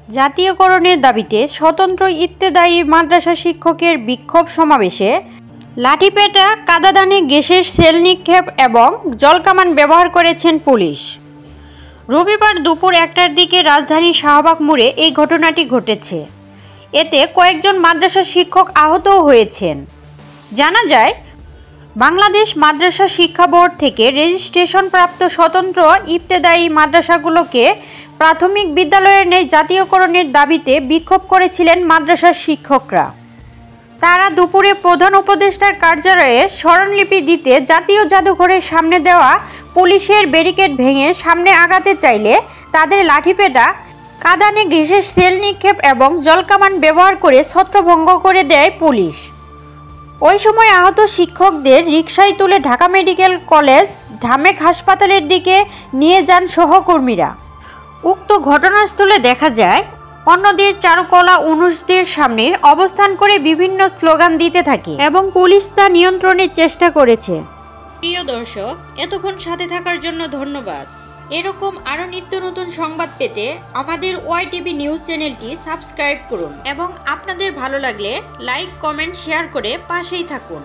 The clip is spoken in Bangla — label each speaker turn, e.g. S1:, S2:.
S1: জাতীয়করণের দাবিতে স্বতন্ত্র ইবতেদায়ী মাদ্রাসা শিক্ষকের বিক্ষোভ সমাবেশে লাঠিপেটা, কাদাদানে গ্যাসের সেল নিক্ষেপ এবং জলকামান ব্যবহার করেছেন পুলিশ। রবিবার দুপুর ১টার দিকে রাজধানীর শাহবাগ মোড়ে এই ঘটনাটি ঘটেছে। এতে কয়েকজন মাদ্রাসা শিক্ষক আহতও হয়েছেন। জানা যায়, বাংলাদেশ মাদ্রাসা শিক্ষা বোর্ড থেকে রেজিস্ট্রেশনপ্রাপ্ত স্বতন্ত্র ইবতেদায়ী মাদ্রাসাগুলোকে প্রাথমিক বিদ্যালয়ের ন্যায় জাতীয়করণের দাবিতে বিক্ষোভ করেছিলেন মাদ্রাসার শিক্ষকরা। তারা দুপুরে প্রধান উপদেষ্টার কার্যালয়ে স্মরণলিপি দিতে জাতীয় জাদুঘরের সামনে দেওয়া পুলিশের ব্যারিকেড ভেঙে সামনে আগাতে চাইলে তাদের লাঠিপেটা, কাঁদানে গ্যাসের সেল নিক্ষেপ এবং জলকামান ব্যবহার করে ছত্রভঙ্গ করে দেয় পুলিশ। ওই সময় আহত শিক্ষকদের রিকশায় তুলে ঢাকা মেডিকেল কলেজ, ঢামেক হাসপাতালের দিকে নিয়ে যান সহকর্মীরা। উক্ত ঘটনাস্থলে দেখা যায়, অন্যদের চারুকলা অনুষদের সামনে অবস্থান করে বিভিন্ন স্লোগান দিতে থাকে এবং পুলিশ তা নিয়ন্ত্রণের চেষ্টা করেছে। প্রিয় দর্শক, এতক্ষণ সাথে থাকার জন্য ধন্যবাদ। এরকম আরও নিত্য নতুন সংবাদ পেতে আমাদের ওয়াইটিভি নিউজ চ্যানেলটি সাবস্ক্রাইব করুন এবং আপনাদের ভালো লাগলে লাইক, কমেন্ট, শেয়ার করে পাশেই থাকুন।